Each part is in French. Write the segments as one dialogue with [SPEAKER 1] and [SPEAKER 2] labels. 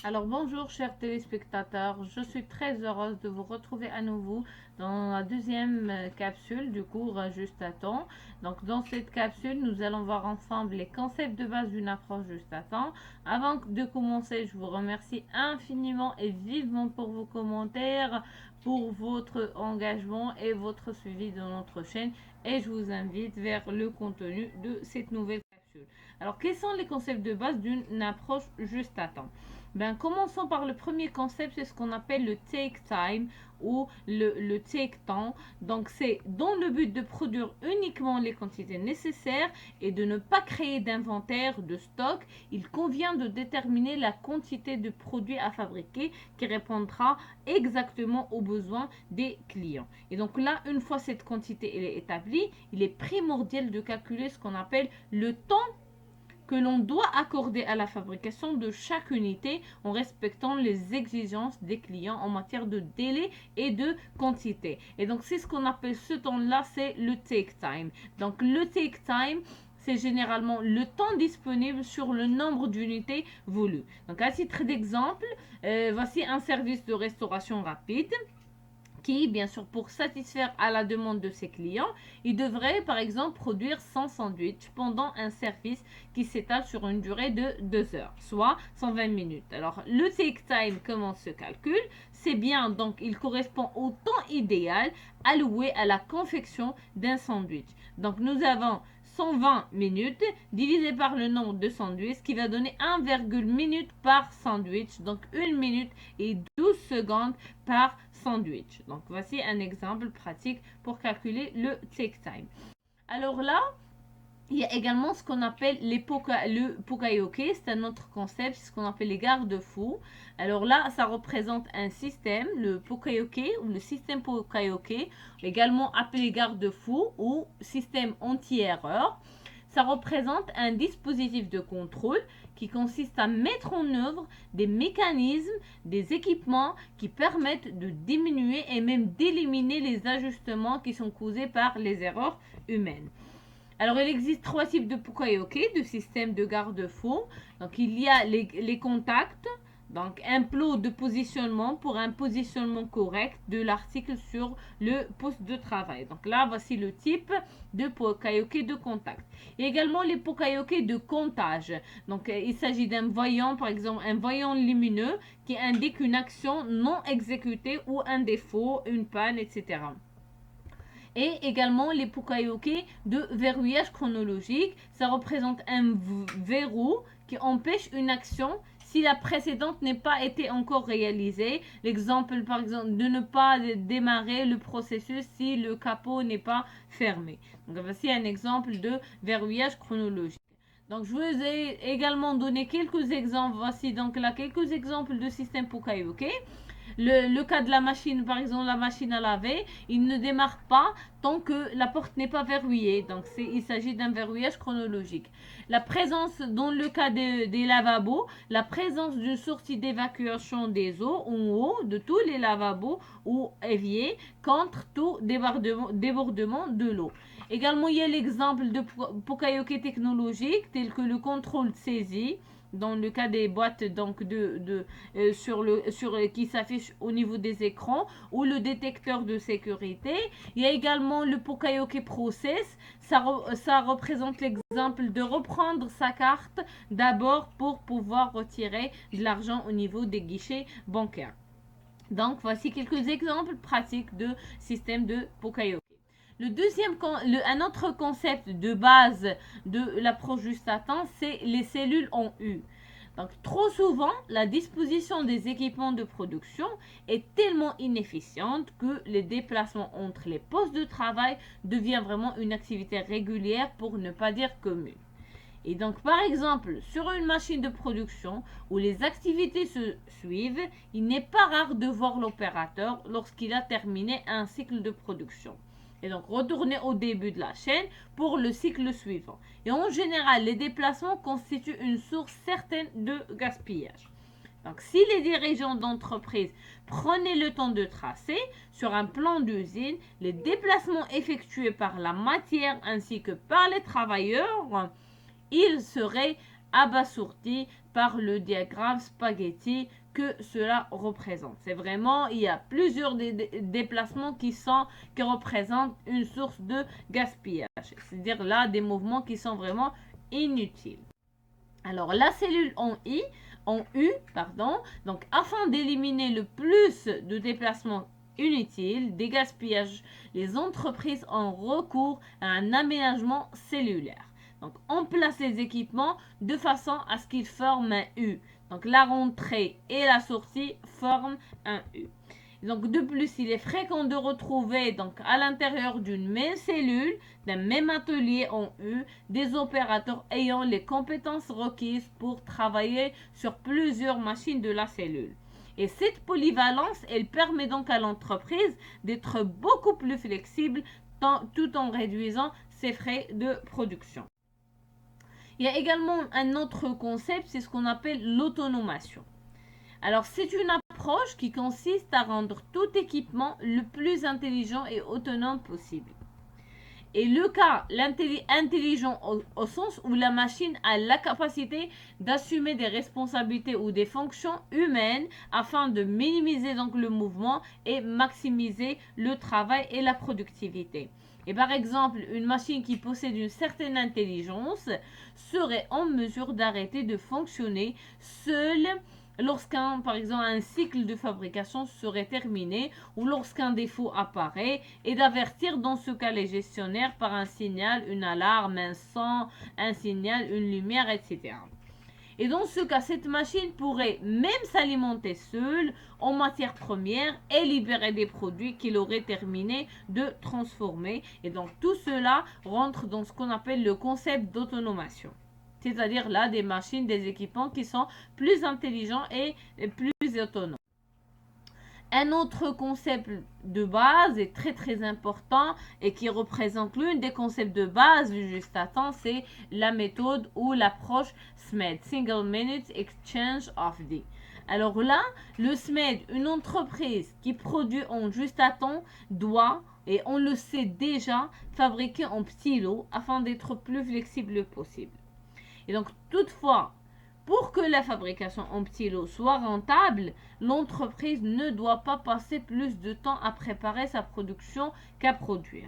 [SPEAKER 1] Alors bonjour chers téléspectateurs, je suis très heureuse de vous retrouver à nouveau dans la deuxième capsule du cours Juste à temps. Donc dans cette capsule, nous allons voir ensemble les concepts de base d'une approche juste à temps. Avant de commencer, je vous remercie infiniment et vivement pour vos commentaires, pour votre engagement et votre suivi de notre chaîne et je vous invite vers le contenu de cette nouvelle capsule. Alors quels sont les concepts de base d'une approche juste à temps? Commençons par le premier concept, c'est ce qu'on appelle le take time ou le take temps. Donc, c'est dans le but de produire uniquement les quantités nécessaires et de ne pas créer d'inventaire, de stock. Il convient de déterminer la quantité de produits à fabriquer qui répondra exactement aux besoins des clients. Et donc là, une fois cette quantité est établie, il est primordial de calculer ce qu'on appelle le temps que l'on doit accorder à la fabrication de chaque unité en respectant les exigences des clients en matière de délai et de quantité. Et donc, c'est ce qu'on appelle ce temps-là, c'est le take time. Donc, le take time, c'est généralement le temps disponible sur le nombre d'unités voulues. Donc, à titre d'exemple, voici un service de restauration rapide qui, bien sûr, pour satisfaire à la demande de ses clients, il devrait, par exemple, produire 100 sandwichs pendant un service qui s'étale sur une durée de 2 heures, soit 120 minutes. Alors, le take time, comment se calcule? C'est bien, donc, il correspond au temps idéal alloué à la confection d'un sandwich. Donc, nous avons 120 minutes divisé par le nombre de sandwichs qui va donner 1,1 minute par sandwich. Donc 1 minute et 12 secondes par sandwich. Donc voici un exemple pratique pour calculer le take time. Alors là, il y a également ce qu'on appelle le Pokayoke, c'est un autre concept, c'est ce qu'on appelle les garde-fous. Alors là, ça représente un système, le Pokayoke ou le système Pokayoke, également appelé garde-fou ou système anti-erreur. Ça représente un dispositif de contrôle qui consiste à mettre en œuvre des mécanismes, des équipements qui permettent de diminuer et même d'éliminer les ajustements qui sont causés par les erreurs humaines. Alors, il existe 3 types de Pukayoke, de systèmes de garde-fou. Donc, il y a les contacts, donc un plot de positionnement pour un positionnement correct de l'article sur le poste de travail. Donc là, voici le type de Pukayoke de contact. Et également les Pukayoke de comptage. Donc, il s'agit d'un voyant, par exemple, un voyant lumineux qui indique une action non exécutée ou un défaut, une panne, etc. Et également les Pukayoke de verrouillage chronologique. Ça représente un verrou qui empêche une action si la précédente n'est pas été encore réalisée. L'exemple, par exemple, de ne pas démarrer le processus si le capot n'est pas fermé. Donc, voici un exemple de verrouillage chronologique. Donc, je vous ai également donné quelques exemples. Voici donc là quelques exemples de systèmes Pukayoke. Le cas de la machine, par exemple, la machine à laver, il ne démarre pas tant que la porte n'est pas verrouillée. Donc, il s'agit d'un verrouillage chronologique. La présence, dans le cas des lavabos, la présence d'une sortie d'évacuation des eaux en haut de tous les lavabos ou éviers contre tout débordement de l'eau. Également, il y a l'exemple de Pokayoke technologique, tel que le contrôle de saisie dans le cas des boîtes donc qui s'affichent au niveau des écrans ou le détecteur de sécurité. Il y a également le Pokayoke Process. Ça représente l'exemple de reprendre sa carte d'abord pour pouvoir retirer de l'argent au niveau des guichets bancaires. Donc voici quelques exemples pratiques de système de Pokayoke. Un autre concept de base de l'approche juste à temps, c'est les cellules en U. Donc, trop souvent, la disposition des équipements de production est tellement inefficiente que les déplacements entre les postes de travail devient vraiment une activité régulière pour ne pas dire commune. Et donc, par exemple, sur une machine de production où les activités se suivent, il n'est pas rare de voir l'opérateur lorsqu'il a terminé un cycle de production. Et donc, retourner au début de la chaîne pour le cycle suivant. Et en général, les déplacements constituent une source certaine de gaspillage. Donc, si les dirigeants d'entreprise prenaient le temps de tracer sur un plan d'usine les déplacements effectués par la matière ainsi que par les travailleurs, ils seraient abasourdis par le diagramme spaghetti que cela représente. C'est vraiment, il y a plusieurs déplacements qui représentent une source de gaspillage. C'est-à-dire là, des mouvements qui sont vraiment inutiles. Alors, la cellule en U, donc afin d'éliminer le plus de déplacements inutiles, des gaspillages, les entreprises ont recours à un aménagement cellulaire. Donc, on place les équipements de façon à ce qu'ils forment un U. Donc, la rentrée et la sortie forment un U. Donc, de plus, il est fréquent de retrouver donc, à l'intérieur d'une même cellule, d'un même atelier en U, des opérateurs ayant les compétences requises pour travailler sur plusieurs machines de la cellule. Et cette polyvalence, elle permet donc à l'entreprise d'être beaucoup plus flexible tout en réduisant ses frais de production. Il y a également un autre concept, c'est ce qu'on appelle l'autonomation. Alors, c'est une approche qui consiste à rendre tout équipement le plus intelligent et autonome possible. Et le cas, l'intelligent au sens où la machine a la capacité d'assumer des responsabilités ou des fonctions humaines afin de minimiser donc le mouvement et maximiser le travail et la productivité. Et par exemple, une machine qui possède une certaine intelligence serait en mesure d'arrêter de fonctionner seule lorsqu'un, par exemple, un cycle de fabrication serait terminé ou lorsqu'un défaut apparaît et d'avertir dans ce cas les gestionnaires par un signal, une alarme, un son, un signal, une lumière, etc. Et dans ce cas, cette machine pourrait même s'alimenter seule en matière première et libérer des produits qu'il aurait terminé de transformer. Et donc tout cela rentre dans ce qu'on appelle le concept d'autonomation. C'est-à-dire là des machines, des équipements qui sont plus intelligents et plus autonomes. Un autre concept de base est très important et qui représente l'une des concepts de base du juste à temps, c'est la méthode ou l'approche SMED, Single Minute Exchange of Day. Alors là, le SMED, une entreprise qui produit en juste à temps, doit, et on le sait déjà, fabriquer en petits lots afin d'être plus flexible possible. Et donc, toutefois, pour que la fabrication en petits lots soit rentable, l'entreprise ne doit pas passer plus de temps à préparer sa production qu'à produire.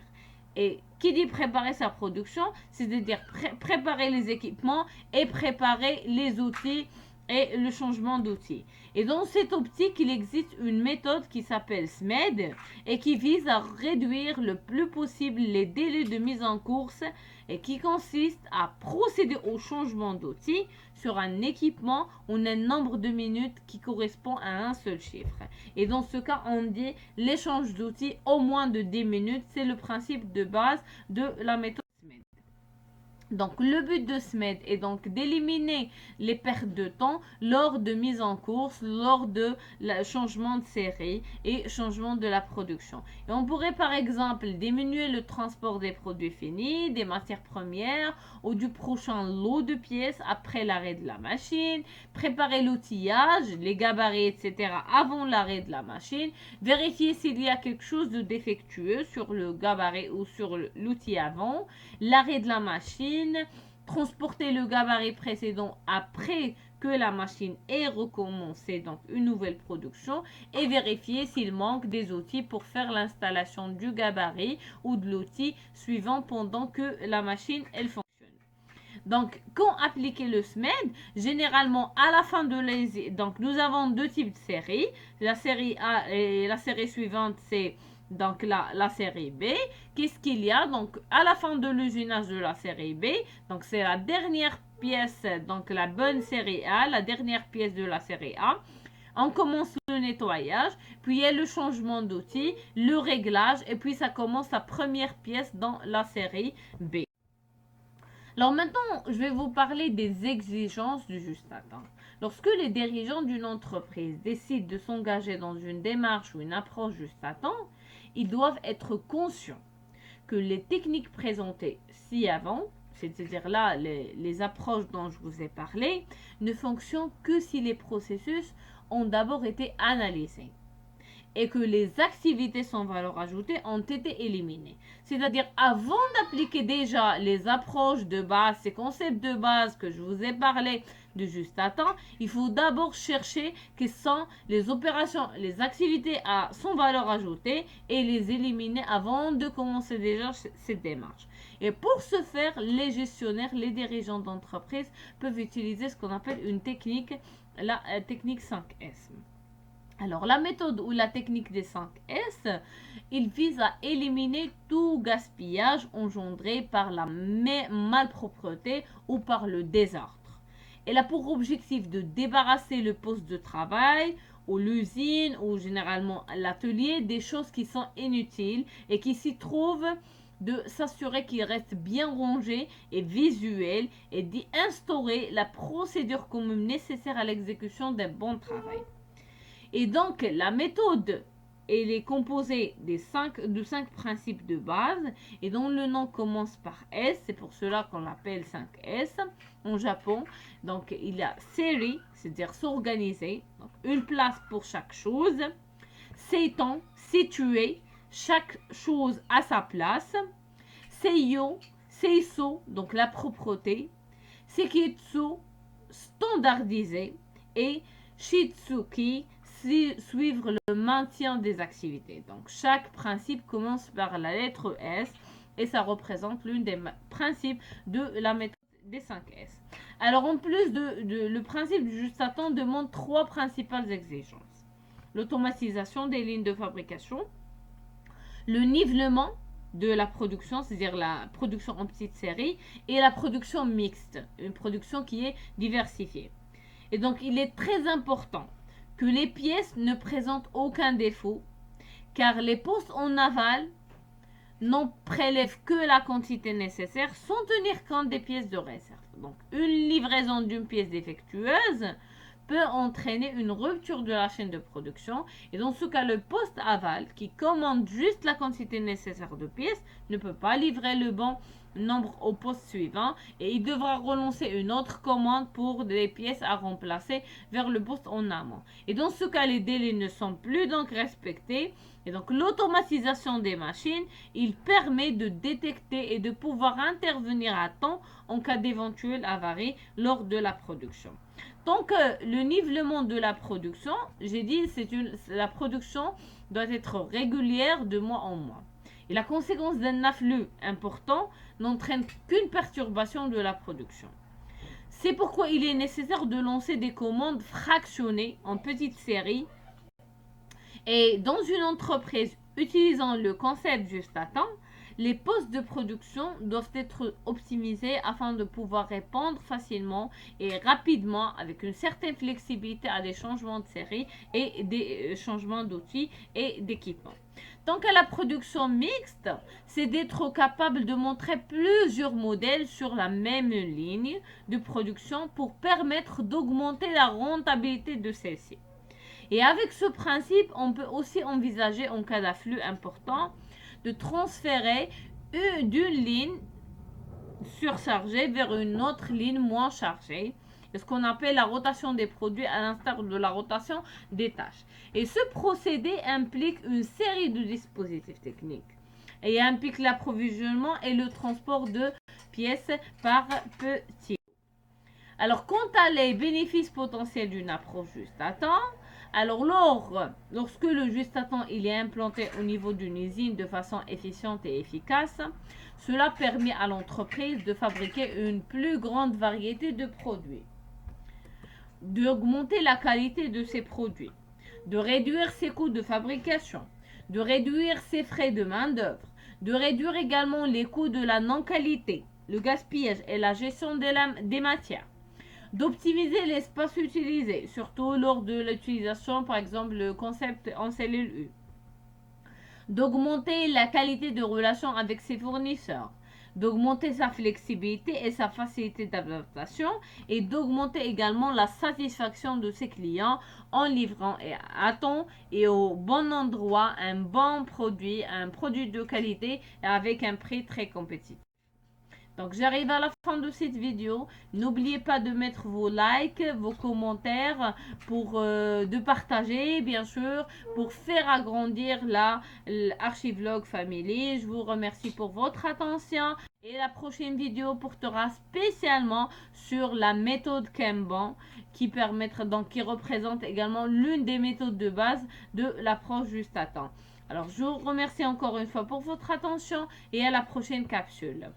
[SPEAKER 1] Et qui dit préparer sa production, c'est-à-dire préparer les équipements et préparer les outils et le changement d'outils. Et dans cette optique, il existe une méthode qui s'appelle SMED et qui vise à réduire le plus possible les délais de mise en course et qui consiste à procéder au changement d'outils sur un équipement en un nombre de minutes qui correspond à un seul chiffre. Et dans ce cas, on dit l'échange d'outils au moins de 10 minutes. C'est le principe de base de la méthode SMED. Donc, le but de SMED est donc d'éliminer les pertes de temps lors de mise en course, lors de changement de série et changement de la production. Et on pourrait par exemple diminuer le transport des produits finis, des matières premières ou du prochain lot de pièces après l'arrêt de la machine, préparer l'outillage, les gabarits, etc. avant l'arrêt de la machine, vérifier s'il y a quelque chose de défectueux sur le gabarit ou sur l'outil avant, l'arrêt de la machine, transporter le gabarit précédent après que la machine ait recommencé donc une nouvelle production et vérifier s'il manque des outils pour faire l'installation du gabarit ou de l'outil suivant pendant que la machine elle fonctionne. Donc, quand appliquer le SMED, généralement à la fin de donc nous avons deux types de séries. La série A et la série suivante, c'est donc la série B. Qu'est-ce qu'il y a? Donc, à la fin de l'usinage de la série B, donc c'est la dernière pièce, donc la bonne série A, la dernière pièce de la série A. On commence le nettoyage, puis il y a le changement d'outil, le réglage, et puis ça commence la première pièce dans la série B. Alors maintenant, je vais vous parler des exigences du juste à temps. Lorsque les dirigeants d'une entreprise décident de s'engager dans une démarche ou une approche juste à temps, ils doivent être conscients que les techniques présentées ci-avant, c'est-à-dire là les approches dont je vous ai parlé, ne fonctionnent que si les processus ont d'abord été analysés et que les activités sans valeur ajoutée ont été éliminées. C'est-à-dire avant d'appliquer déjà les approches de base, ces concepts de base que je vous ai parlé de juste à temps, il faut d'abord chercher quelles sont les opérations, les activités à son valeur ajoutée et les éliminer avant de commencer déjà cette démarche. Et pour ce faire, les gestionnaires, les dirigeants d'entreprise peuvent utiliser ce qu'on appelle une technique, la technique 5S. Alors, la méthode ou la technique des 5S, il vise à éliminer tout gaspillage engendré par la malpropreté ou par le désordre. Elle a pour objectif de débarrasser le poste de travail ou l'usine ou généralement l'atelier des choses qui sont inutiles et qui s'y trouvent, de s'assurer qu'il reste bien rangé et visuel et d'y instaurer la procédure commune nécessaire à l'exécution d'un bon travail. Et donc, la méthode, elle est composée de 5 principes de base et dont le nom commence par S. C'est pour cela qu'on l'appelle 5S en Japon. Donc, il y a série, c'est-à-dire s'organiser. Donc, une place pour chaque chose. Seiton, situer chaque chose à sa place. Seiyo, seiso, donc la propreté. Sekitsu, standardiser. Et Shitsuki, suivre le maintien des activités. Donc, chaque principe commence par la lettre S et ça représente l'une des principes de la méthode des 5S. Alors, en plus le principe du juste à temps demande 3 principales exigences. L'automatisation des lignes de fabrication, le nivellement de la production, c'est-à-dire la production en petite série, et la production mixte, une production qui est diversifiée. Et donc, il est très important que les pièces ne présentent aucun défaut, car les postes en aval n'en prélèvent que la quantité nécessaire sans tenir compte des pièces de réserve. Donc, une livraison d'une pièce défectueuse peut entraîner une rupture de la chaîne de production. Et dans ce cas, le poste aval, qui commande juste la quantité nécessaire de pièces, ne peut pas livrer le bon nombre au poste suivant et il devra relancer une autre commande pour des pièces à remplacer vers le poste en amont. Et dans ce cas, les délais ne sont plus donc respectés. Et donc, l'automatisation des machines, il permet de détecter et de pouvoir intervenir à temps en cas d'éventuelle avarie lors de la production. Donc, le nivellement de la production, j'ai dit, la production doit être régulière de mois en mois. Et la conséquence d'un afflux important n'entraîne qu'une perturbation de la production. C'est pourquoi il est nécessaire de lancer des commandes fractionnées en petites séries. Et dans une entreprise utilisant le concept juste à temps, les postes de production doivent être optimisés afin de pouvoir répondre facilement et rapidement avec une certaine flexibilité à des changements de série et des changements d'outils et d'équipements. Donc à la production mixte, c'est d'être capable de montrer plusieurs modèles sur la même ligne de production pour permettre d'augmenter la rentabilité de celle-ci. Et avec ce principe, on peut aussi envisager en cas d'afflux important de transférer d'une ligne surchargée vers une autre ligne moins chargée. C'est ce qu'on appelle la rotation des produits à l'instar de la rotation des tâches. Et ce procédé implique une série de dispositifs techniques et implique l'approvisionnement et le transport de pièces par petits. Alors, quant à les bénéfices potentiels d'une approche juste à temps, alors lorsque le juste à temps il est implanté au niveau d'une usine de façon efficiente et efficace, cela permet à l'entreprise de fabriquer une plus grande variété de produits, d'augmenter la qualité de ses produits, de réduire ses coûts de fabrication, de réduire ses frais de main-d'œuvre, de réduire également les coûts de la non-qualité, le gaspillage et la gestion des matières, d'optimiser l'espace utilisé, surtout lors de l'utilisation, par exemple, le concept en cellule U, d'augmenter la qualité de relation avec ses fournisseurs, d'augmenter sa flexibilité et sa facilité d'adaptation et d'augmenter également la satisfaction de ses clients en livrant à temps et au bon endroit un bon produit, un produit de qualité avec un prix très compétitif. Donc, j'arrive à la fin de cette vidéo. N'oubliez pas de mettre vos likes, vos commentaires, de partager, bien sûr, pour faire agrandir l'Archivlog Family. Je vous remercie pour votre attention. Et la prochaine vidéo portera spécialement sur la méthode Kanban qui représente également l'une des méthodes de base de l'approche juste à temps. Alors, je vous remercie encore une fois pour votre attention et à la prochaine capsule.